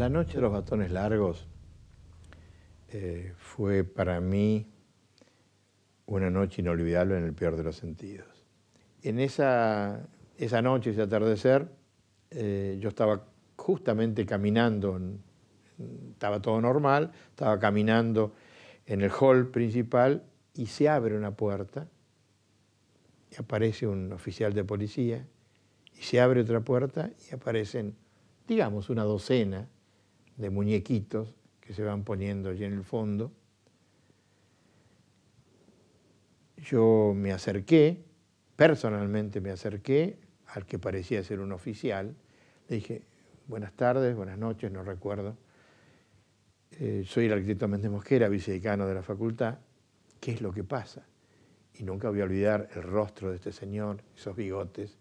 La noche de los batones largos fue para mí una noche inolvidable en el peor de los sentidos. En esa noche, ese atardecer, yo estaba justamente caminando, estaba todo normal, estaba caminando en el hall principal y se abre una puerta y aparece un oficial de policía y se abre otra puerta y aparecen, digamos, una docena de muñequitos que se van poniendo allí en el fondo. Yo me acerqué, personalmente me acerqué al que parecía ser un oficial. Le dije, buenas tardes, buenas noches, no recuerdo. Soy el arquitecto Méndez Mosquera, vicedecano de la facultad. ¿Qué es lo que pasa? Y nunca voy a olvidar el rostro de este señor, esos bigotes,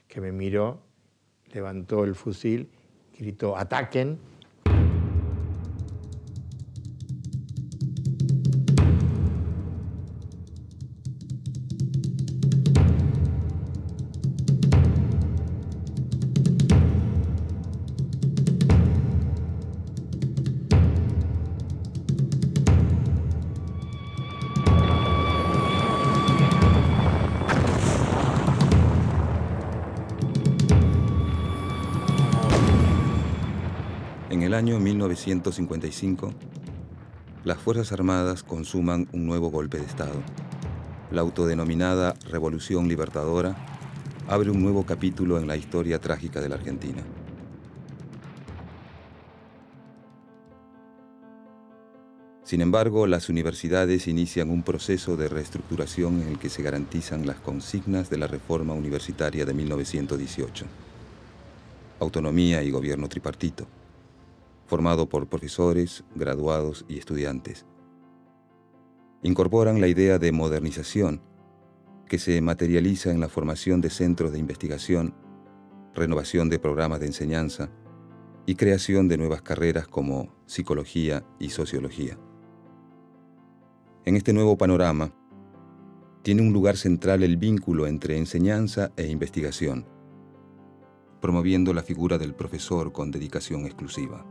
que me miró, levantó el fusil, gritó, ¡ataquen! En el año 1955, las Fuerzas Armadas consuman un nuevo golpe de Estado. La autodenominada Revolución Libertadora abre un nuevo capítulo en la historia trágica de la Argentina. Sin embargo, las universidades inician un proceso de reestructuración en el que se garantizan las consignas de la reforma universitaria de 1918. Autonomía y gobierno tripartito, formado por profesores, graduados y estudiantes. Incorporan la idea de modernización, que se materializa en la formación de centros de investigación, renovación de programas de enseñanza y creación de nuevas carreras como psicología y sociología. En este nuevo panorama, tiene un lugar central el vínculo entre enseñanza e investigación, promoviendo la figura del profesor con dedicación exclusiva.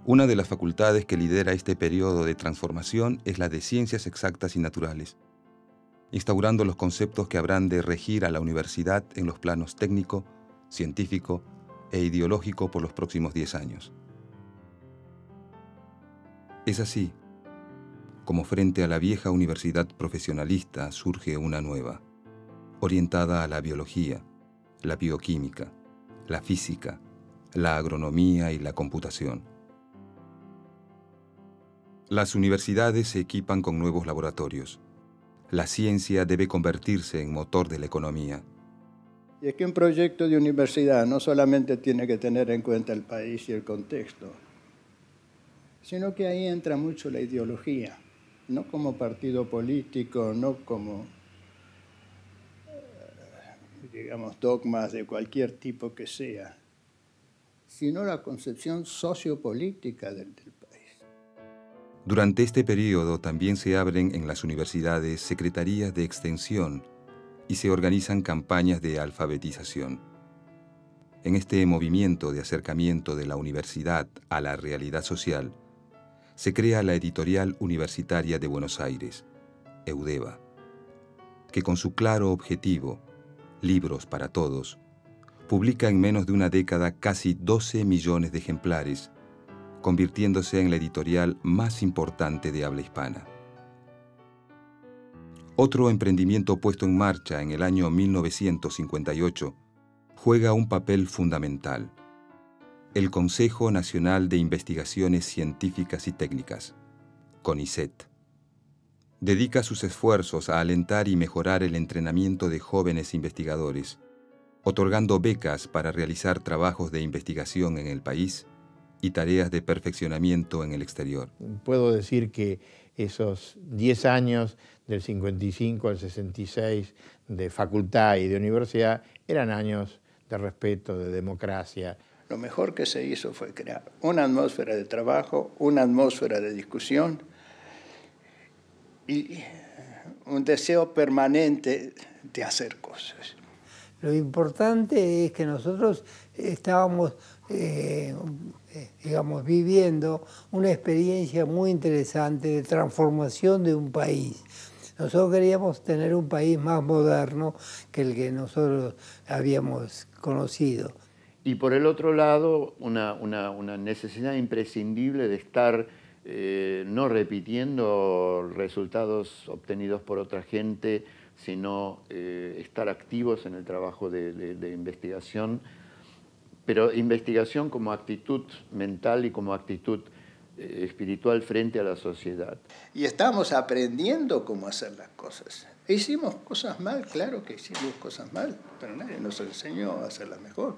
Una de las facultades que lidera este periodo de transformación es la de Ciencias Exactas y Naturales, instaurando los conceptos que habrán de regir a la universidad en los planos técnico, científico e ideológico por los próximos 10 años. Es así como frente a la vieja universidad profesionalista surge una nueva, orientada a la biología, la bioquímica, la física, la agronomía y la computación. Las universidades se equipan con nuevos laboratorios. La ciencia debe convertirse en motor de la economía. Y es que un proyecto de universidad no solamente tiene que tener en cuenta el país y el contexto, sino que ahí entra mucho la ideología, no como partido político, no como, digamos, dogmas de cualquier tipo que sea, sino la concepción sociopolítica del país. Durante este periodo también se abren en las universidades secretarías de extensión y se organizan campañas de alfabetización. En este movimiento de acercamiento de la universidad a la realidad social, se crea la Editorial Universitaria de Buenos Aires, EUDEBA, que con su claro objetivo, Libros para Todos, publica en menos de una década casi 12 millones de ejemplares, convirtiéndose en la editorial más importante de habla hispana. Otro emprendimiento puesto en marcha en el año 1958 juega un papel fundamental: el Consejo Nacional de Investigaciones Científicas y Técnicas, CONICET. Dedica sus esfuerzos a alentar y mejorar el entrenamiento de jóvenes investigadores, otorgando becas para realizar trabajos de investigación en el país y tareas de perfeccionamiento en el exterior. Puedo decir que esos 10 años, del 55 al 66, de facultad y de universidad, eran años de respeto, de democracia. Lo mejor que se hizo fue crear una atmósfera de trabajo, una atmósfera de discusión y un deseo permanente de hacer cosas. Lo importante es que nosotros estábamos, digamos, viviendo una experiencia muy interesante de transformación de un país. Nosotros queríamos tener un país más moderno que el que nosotros habíamos conocido. Y por el otro lado, una necesidad imprescindible de estar no repitiendo resultados obtenidos por otra gente, sino estar activos en el trabajo de investigación, pero investigación como actitud mental y como actitud espiritual frente a la sociedad. Y estamos aprendiendo cómo hacer las cosas. Hicimos cosas mal, claro que hicimos cosas mal, pero nadie nos enseñó a hacerlas mejor.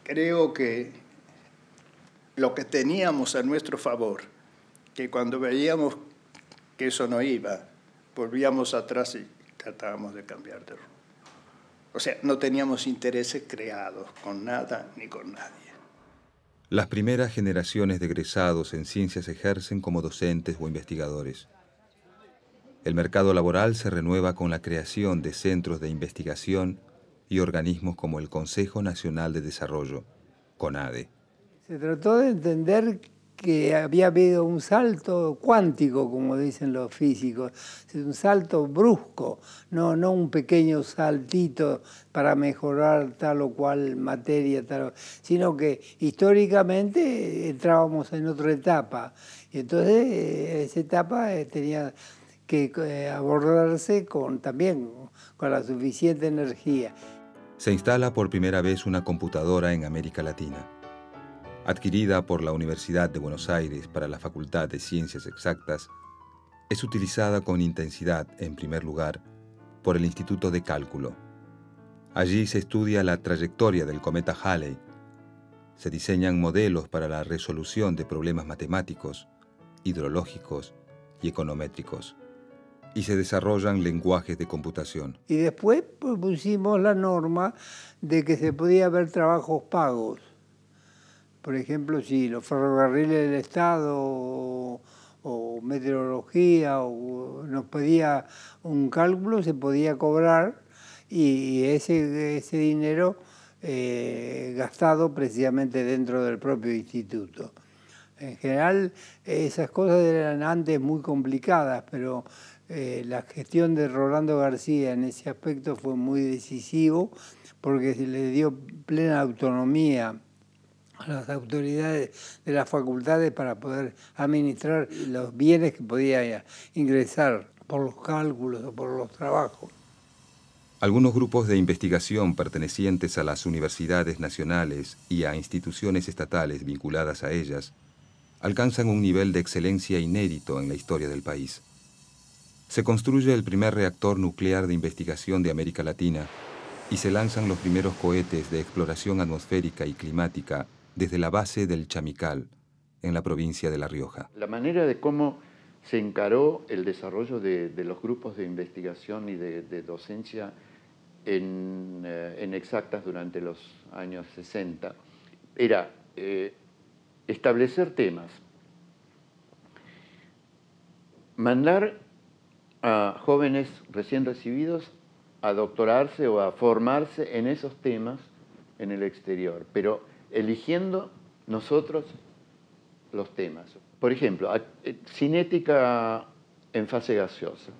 Creo que lo que teníamos a nuestro favor, que cuando veíamos que eso no iba, volvíamos atrás y tratábamos de cambiar de rumbo. O sea, no teníamos intereses creados con nada ni con nadie. Las primeras generaciones de egresados en ciencias ejercen como docentes o investigadores. El mercado laboral se renueva con la creación de centros de investigación y organismos como el Consejo Nacional de Desarrollo, CONADE. Se trató de entender que había habido un salto cuántico, como dicen los físicos, un salto brusco, no un pequeño saltito para mejorar tal o cual materia, sino que históricamente entrábamos en otra etapa. Y entonces esa etapa tenía que abordarse también con la suficiente energía. Se instala por primera vez una computadora en América Latina. Adquirida por la Universidad de Buenos Aires para la Facultad de Ciencias Exactas, es utilizada con intensidad, en primer lugar, por el Instituto de Cálculo. Allí se estudia la trayectoria del cometa Halley, se diseñan modelos para la resolución de problemas matemáticos, hidrológicos y econométricos, y se desarrollan lenguajes de computación. Y después pusimos la norma de que se podía haber trabajos pagos. Por ejemplo, si los ferrocarriles del Estado o meteorología nos pedía un cálculo, se podía cobrar y ese dinero gastado precisamente dentro del propio instituto. En general, esas cosas eran antes muy complicadas, pero la gestión de Rolando García en ese aspecto fue muy decisivo porque se le dio plena autonomía a las autoridades de las facultades para poder administrar los bienes que podía ingresar por los cálculos o por los trabajos. Algunos grupos de investigación pertenecientes a las universidades nacionales y a instituciones estatales vinculadas a ellas alcanzan un nivel de excelencia inédito en la historia del país. Se construye el primer reactor nuclear de investigación de América Latina y se lanzan los primeros cohetes de exploración atmosférica y climática desde la base del Chamical, en la provincia de La Rioja. La manera de cómo se encaró el desarrollo de los grupos de investigación y de docencia en exactas durante los años 60 era establecer temas, mandar a jóvenes recién recibidos a doctorarse o a formarse en esos temas en el exterior, pero eligiendo nosotros los temas. Por ejemplo, cinética en fase gaseosa.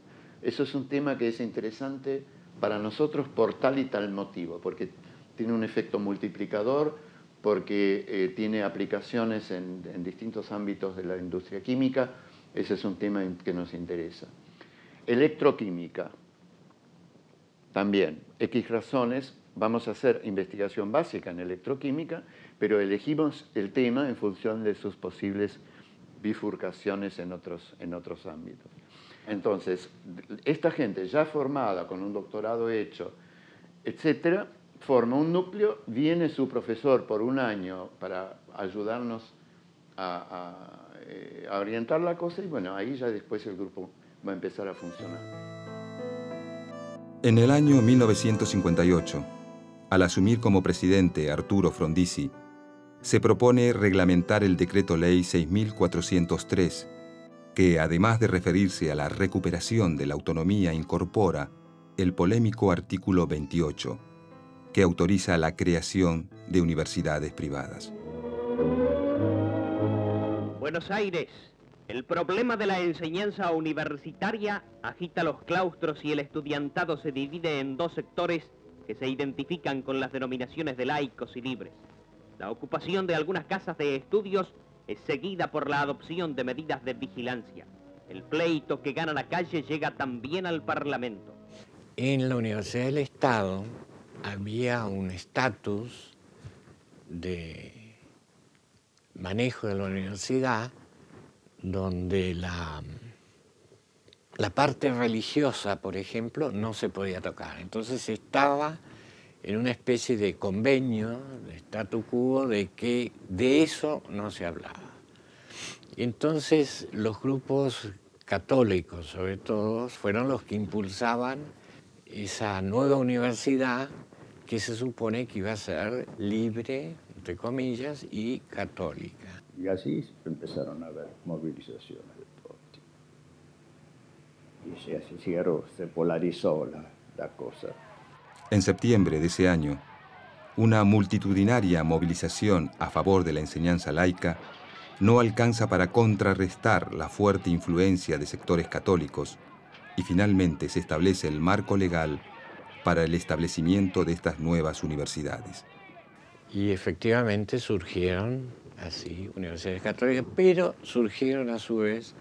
Eso es un tema que es interesante para nosotros por tal y tal motivo, porque tiene un efecto multiplicador, porque tiene aplicaciones en distintos ámbitos de la industria química. Ese es un tema que nos interesa. Electroquímica, también, X razones, vamos a hacer investigación básica en electroquímica, pero elegimos el tema en función de sus posibles bifurcaciones en otros ámbitos. Entonces, esta gente ya formada, con un doctorado hecho, etcétera, forma un núcleo, viene su profesor por un año para ayudarnos a orientar la cosa y bueno, ahí ya después el grupo va a empezar a funcionar. En el año 1958, al asumir como presidente Arturo Frondizi, se propone reglamentar el Decreto Ley 6.403, que además de referirse a la recuperación de la autonomía, incorpora, el polémico artículo 28, que autoriza la creación de universidades privadas. Buenos Aires. El problema de la enseñanza universitaria agita los claustros y el estudiantado se divide en dos sectores que se identifican con las denominaciones de laicos y libres. La ocupación de algunas casas de estudios es seguida por la adopción de medidas de vigilancia. El pleito que gana la calle llega también al Parlamento. En la Universidad del Estado había un estatus de manejo de la universidad donde la parte religiosa, por ejemplo, no se podía tocar. Entonces estaba en una especie de convenio, de statu quo, de que de eso no se hablaba. Y entonces los grupos católicos, sobre todo, fueron los que impulsaban esa nueva universidad que se supone que iba a ser libre, entre comillas, y católica. Y así empezaron a haber movilizaciones de todo tipo. Y se polarizó la cosa. En septiembre de ese año, una multitudinaria movilización a favor de la enseñanza laica no alcanza para contrarrestar la fuerte influencia de sectores católicos y finalmente se establece el marco legal para el establecimiento de estas nuevas universidades. Y efectivamente surgieron así universidades católicas, pero surgieron a su vez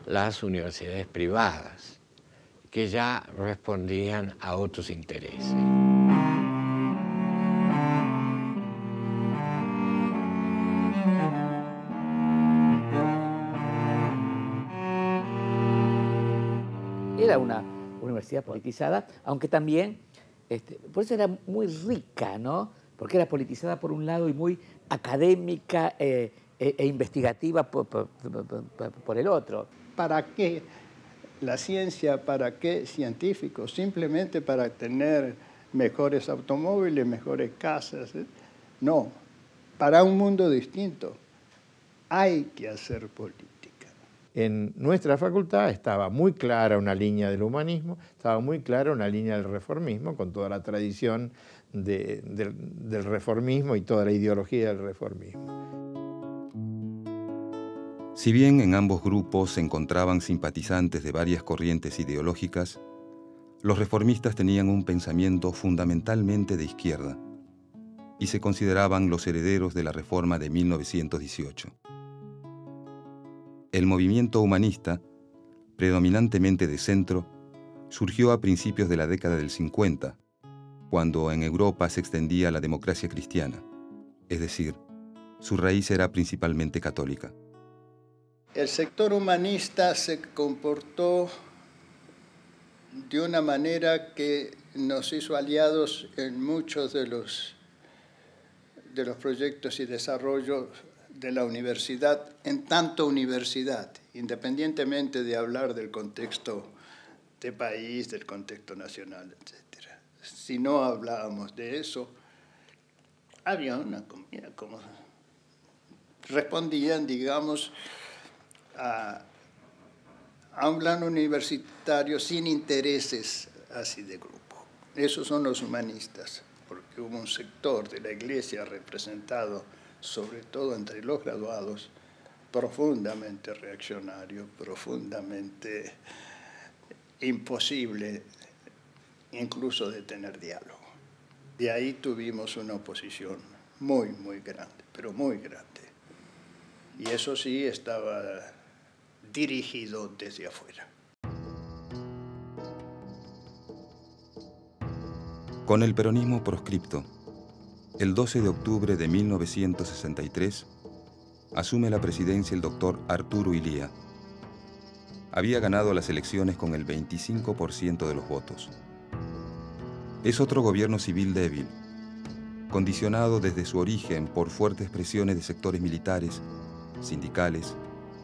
las universidades privadas, que ya respondían a otros intereses. Era una universidad politizada, aunque también, por eso era muy rica, ¿no? Porque era politizada por un lado y muy académica e investigativa por el otro. ¿Para qué la ciencia? ¿Para qué científicos? Simplemente para tener mejores automóviles, mejores casas. No, para un mundo distinto hay que hacer política. En nuestra facultad estaba muy clara una línea del humanismo, estaba muy clara una línea del reformismo, con toda la tradición del reformismo y toda la ideología del reformismo. Si bien en ambos grupos se encontraban simpatizantes de varias corrientes ideológicas, los reformistas tenían un pensamiento fundamentalmente de izquierda y se consideraban los herederos de la Reforma de 1918. El movimiento humanista, predominantemente de centro, surgió a principios de la década del 50, cuando en Europa se extendía la democracia cristiana, es decir, su raíz era principalmente católica. El sector humanista se comportó de una manera que nos hizo aliados en muchos de los proyectos y desarrollos de la universidad, en tanto universidad, independientemente de hablar del contexto de país, del contexto nacional, etc. Si no hablábamos de eso, había una comida como respondían, digamos, a un plan universitario sin intereses así de grupo. Esos son los humanistas, porque hubo un sector de la Iglesia representado, sobre todo entre los graduados, profundamente reaccionario, profundamente imposible incluso de tener diálogo. De ahí tuvimos una oposición muy, muy grande, pero muy grande. Y eso sí estaba dirigido desde afuera. Con el peronismo proscripto, el 12 de octubre de 1963, asume la presidencia el doctor Arturo Illia. Había ganado las elecciones con el 25% de los votos. Es otro gobierno civil débil, condicionado desde su origen por fuertes presiones de sectores militares, sindicales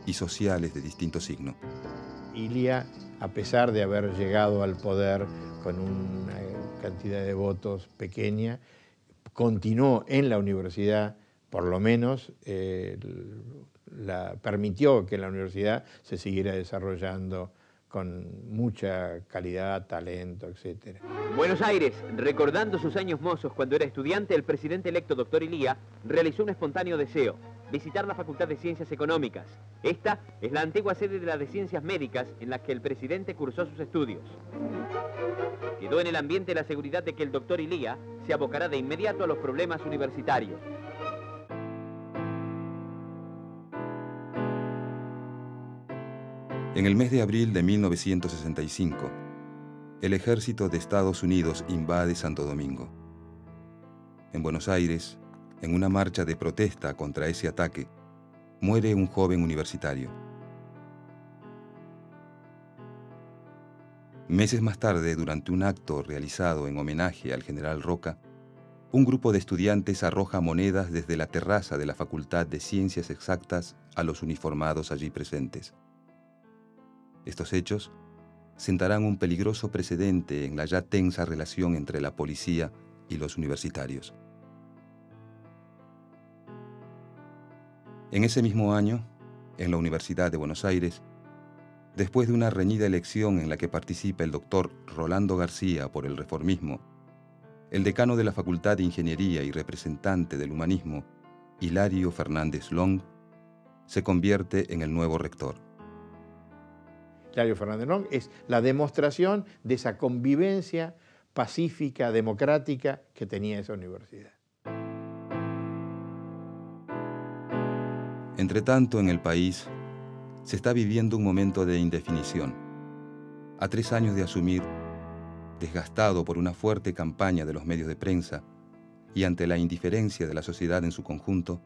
y sociales de distinto signo. Illia, a pesar de haber llegado al poder con una cantidad de votos pequeña, continuó en la universidad, por lo menos permitió que la universidad se siguiera desarrollando con mucha calidad, talento, etc. Buenos Aires, recordando sus años mozos cuando era estudiante, el presidente electo Dr. Ilía realizó un espontáneo deseo: visitar la Facultad de Ciencias Económicas. Esta es la antigua sede de la de Ciencias Médicas en la que el presidente cursó sus estudios. Quedó en el ambiente la seguridad de que el Dr. Ilía se abocará de inmediato a los problemas universitarios. En el mes de abril de 1965, el ejército de Estados Unidos invade Santo Domingo. En Buenos Aires, en una marcha de protesta contra ese ataque, muere un joven universitario. Meses más tarde, durante un acto realizado en homenaje al general Roca, un grupo de estudiantes arroja monedas desde la terraza de la Facultad de Ciencias Exactas a los uniformados allí presentes. Estos hechos sentarán un peligroso precedente en la ya tensa relación entre la policía y los universitarios. En ese mismo año, en la Universidad de Buenos Aires, después de una reñida elección en la que participa el doctor Rolando García por el reformismo, el decano de la Facultad de Ingeniería y representante del humanismo, Hilario Fernández Long, se convierte en el nuevo rector. Hilario Fernández Long es la demostración de esa convivencia pacífica, democrática que tenía esa universidad. Entretanto, en el país se está viviendo un momento de indefinición. A 3 años de asumir, desgastado por una fuerte campaña de los medios de prensa y ante la indiferencia de la sociedad en su conjunto,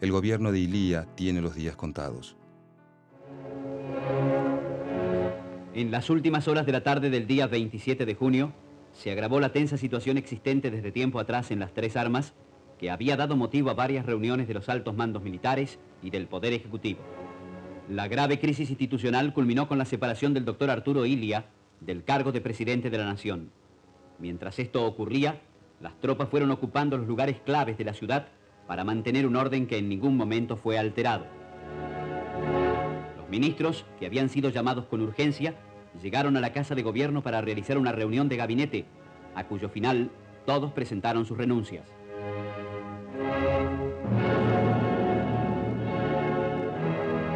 el gobierno de Ilía tiene los días contados. En las últimas horas de la tarde del día 27 de junio, se agravó la tensa situación existente desde tiempo atrás en las Tres Armas, que había dado motivo a varias reuniones de los altos mandos militares y del Poder Ejecutivo. La grave crisis institucional culminó con la separación del doctor Arturo Illia del cargo de presidente de la Nación. Mientras esto ocurría, las tropas fueron ocupando los lugares claves de la ciudad para mantener un orden que en ningún momento fue alterado. Los ministros, que habían sido llamados con urgencia, llegaron a la Casa de Gobierno para realizar una reunión de gabinete, a cuyo final todos presentaron sus renuncias.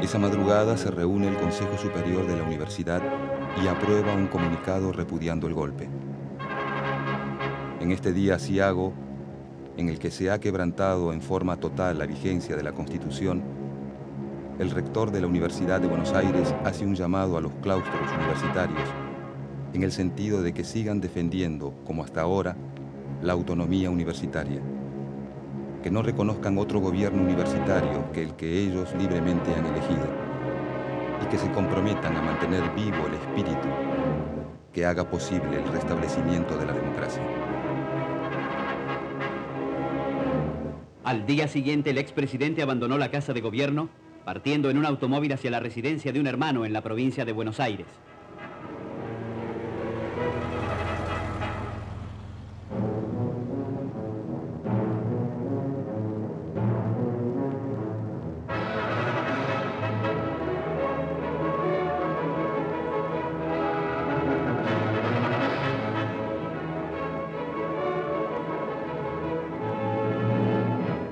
Esa madrugada se reúne el Consejo Superior de la Universidad y aprueba un comunicado repudiando el golpe. En este día aciago, en el que se ha quebrantado en forma total la vigencia de la Constitución, el rector de la Universidad de Buenos Aires hace un llamado a los claustros universitarios en el sentido de que sigan defendiendo, como hasta ahora, la autonomía universitaria, que no reconozcan otro gobierno universitario que el que ellos libremente han elegido y que se comprometan a mantener vivo el espíritu que haga posible el restablecimiento de la democracia. Al día siguiente, el expresidente abandonó la Casa de Gobierno, partiendo en un automóvil hacia la residencia de un hermano en la provincia de Buenos Aires.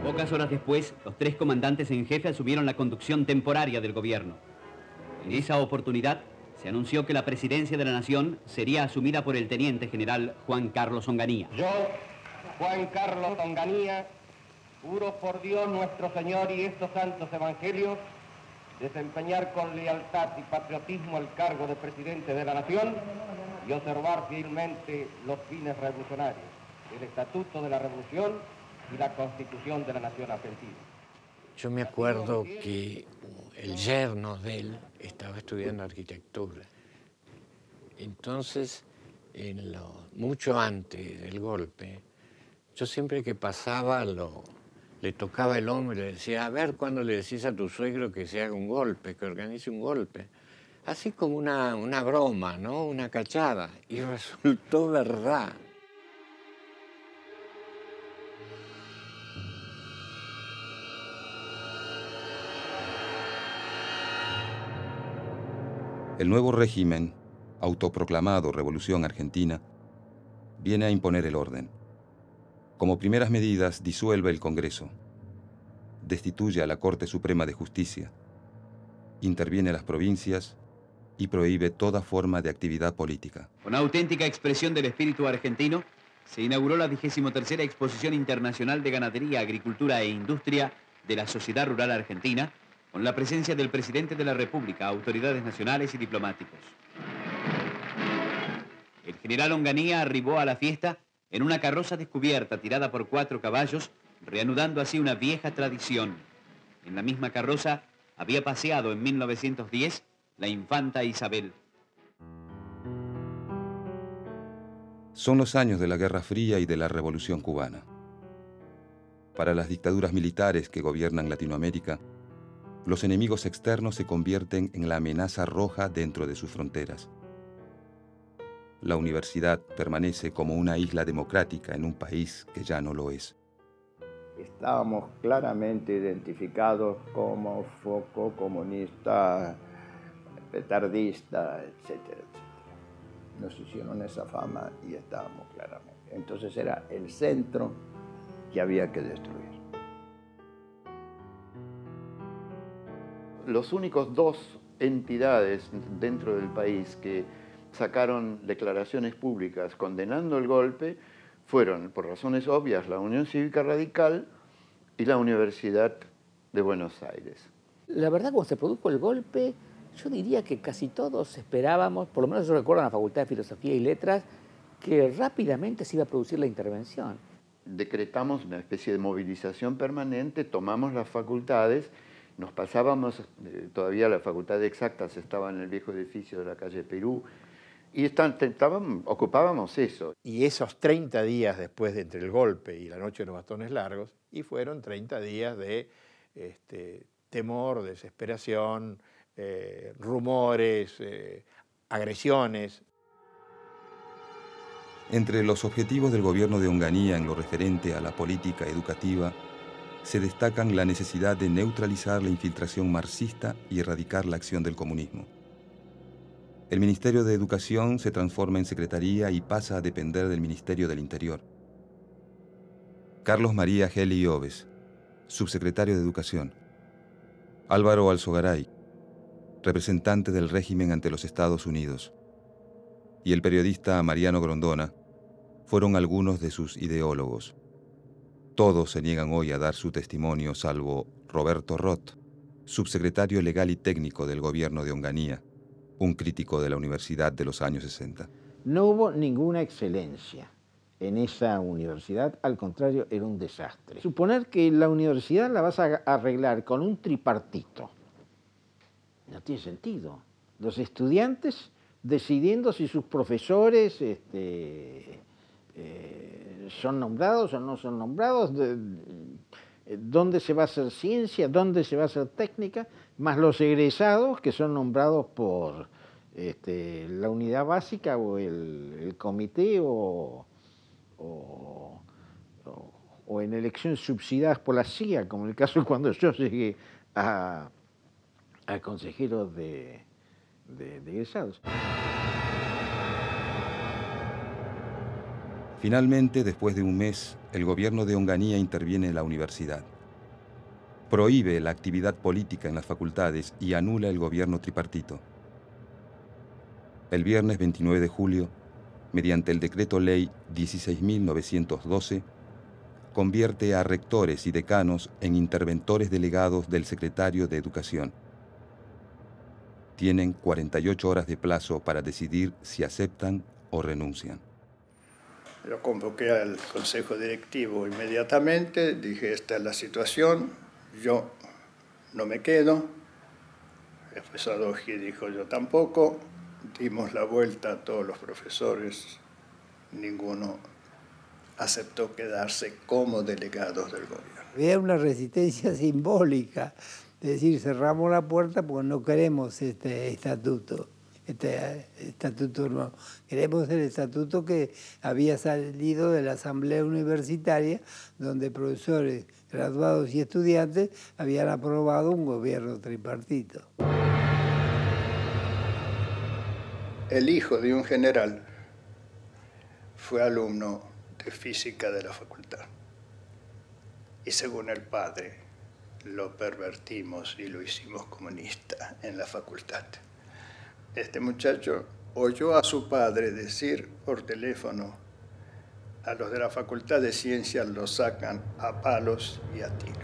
Pocas horas después, los 3 comandantes en jefe asumieron la conducción temporaria del gobierno. En esa oportunidad, se anunció que la presidencia de la Nación sería asumida por el teniente general Juan Carlos Onganía. Yo, Juan Carlos Onganía, juro por Dios nuestro Señor y estos santos evangelios, desempeñar con lealtad y patriotismo el cargo de presidente de la Nación y observar fielmente los fines revolucionarios, el Estatuto de la Revolución y la Constitución de la Nación Argentina. Yo me acuerdo que el yerno de él estaba estudiando arquitectura. Entonces, mucho antes del golpe, yo siempre que pasaba le tocaba el hombro y le decía, a ver cuándo le decís a tu suegro que se haga un golpe, que organice un golpe. Así como una broma, ¿no? Una cachada. Y resultó verdad. El nuevo régimen, autoproclamado Revolución Argentina, viene a imponer el orden. Como primeras medidas, disuelve el Congreso, destituye a la Corte Suprema de Justicia, interviene las provincias y prohíbe toda forma de actividad política. Con auténtica expresión del espíritu argentino, se inauguró la 23ª Exposición Internacional de Ganadería, Agricultura e Industria de la Sociedad Rural Argentina, con la presencia del presidente de la República, autoridades nacionales y diplomáticos. El general Onganía arribó a la fiesta en una carroza descubierta tirada por 4 caballos, reanudando así una vieja tradición. En la misma carroza había paseado en 1910 la infanta Isabel. Son los años de la Guerra Fría y de la Revolución Cubana. Para las dictaduras militares que gobiernan Latinoamérica, los enemigos externos se convierten en la amenaza roja dentro de sus fronteras. La universidad permanece como una isla democrática en un país que ya no lo es. Estábamos claramente identificados como foco comunista, petardista, etcétera, etcétera. Nos hicieron esa fama y estábamos claramente. Entonces era el centro que había que destruir. Los únicos 2 entidades dentro del país que sacaron declaraciones públicas condenando el golpe fueron, por razones obvias, la Unión Cívica Radical y la Universidad de Buenos Aires. La verdad, cuando se produjo el golpe, yo diría que casi todos esperábamos, por lo menos yo recuerdo en la Facultad de Filosofía y Letras, que rápidamente se iba a producir la intervención. Decretamos una especie de movilización permanente, tomamos las facultades, nos pasábamos, todavía la Facultad de Exactas estaba en el viejo edificio de la calle Perú, y ocupábamos eso. Y esos 30 días después de entre el golpe y la noche de los bastones largos, y fueron 30 días de temor, desesperación, rumores, agresiones. Entre los objetivos del gobierno de Onganía en lo referente a la política educativa, se destacan la necesidad de neutralizar la infiltración marxista y erradicar la acción del comunismo. El Ministerio de Educación se transforma en Secretaría y pasa a depender del Ministerio del Interior. Carlos María Geli Oves, subsecretario de Educación. Álvaro Alzogaray, representante del régimen ante los Estados Unidos. Y el periodista Mariano Grondona fueron algunos de sus ideólogos. Todos se niegan hoy a dar su testimonio, salvo Roberto Roth, subsecretario legal y técnico del gobierno de Onganía, un crítico de la universidad de los años 60. No hubo ninguna excelencia en esa universidad, al contrario, era un desastre. Suponer que la universidad la vas a arreglar con un tripartito, no tiene sentido. Los estudiantes decidiendo si sus profesores son nombrados o no son nombrados, dónde se va a hacer ciencia, dónde se va a hacer técnica, más los egresados que son nombrados por la unidad básica o el comité o en elecciones subsidiadas por la CIA, como en el caso cuando yo llegué a consejeros de egresados. Finalmente, después de un mes, el gobierno de Onganía interviene en la universidad. Prohíbe la actividad política en las facultades y anula el gobierno tripartito. El viernes 29 de julio, mediante el decreto ley 16.912, convierte a rectores y decanos en interventores delegados del secretario de Educación. Tienen 48 horas de plazo para decidir si aceptan o renuncian. Lo convoqué al consejo directivo inmediatamente, dije, esta es la situación, yo no me quedo. El profesor Doji dijo, yo tampoco. Dimos la vuelta a todos los profesores, ninguno aceptó quedarse como delegados del gobierno. Había una resistencia simbólica, es decir, cerramos la puerta porque no queremos este estatuto nuevo. Queremos el estatuto que había salido de la Asamblea Universitaria, donde profesores, graduados y estudiantes habían aprobado un gobierno tripartito. El hijo de un general fue alumno de física de la facultad. Y según el padre, lo pervertimos y lo hicimos comunista en la facultad. Este muchacho oyó a su padre decir por teléfono: a los de la Facultad de Ciencias los sacan a palos y a tiros.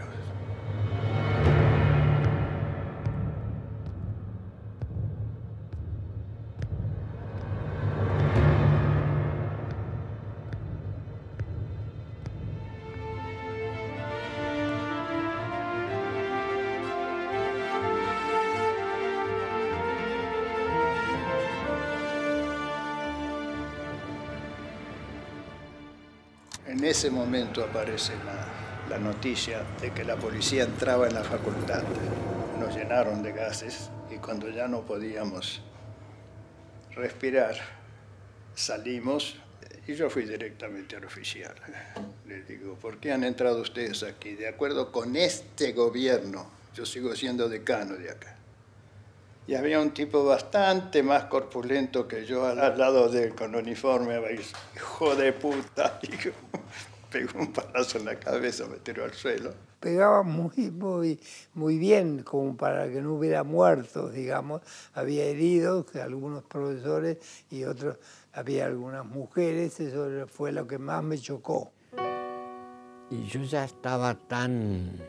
En ese momento aparece la noticia de que la policía entraba en la facultad. Nos llenaron de gases y cuando ya no podíamos respirar, salimos y yo fui directamente al oficial. Le digo: ¿por qué han entrado ustedes aquí? De acuerdo con este gobierno, yo sigo siendo decano de acá. Y había un tipo bastante más corpulento que yo al lado de él, con uniforme, hijo de puta. Y pegó un palazo en la cabeza, me tiró al suelo. Pegaba muy bien, como para que no hubiera muertos, digamos. Había heridos, algunos profesores y otros, había algunas mujeres, eso fue lo que más me chocó. Y yo ya estaba tan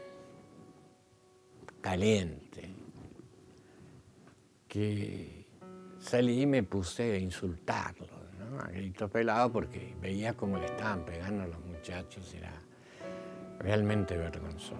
caliente que salí y me puse a insultarlo, ¿no? A grito pelado, porque veía cómo le estaban pegando a los muchachos, era realmente vergonzoso.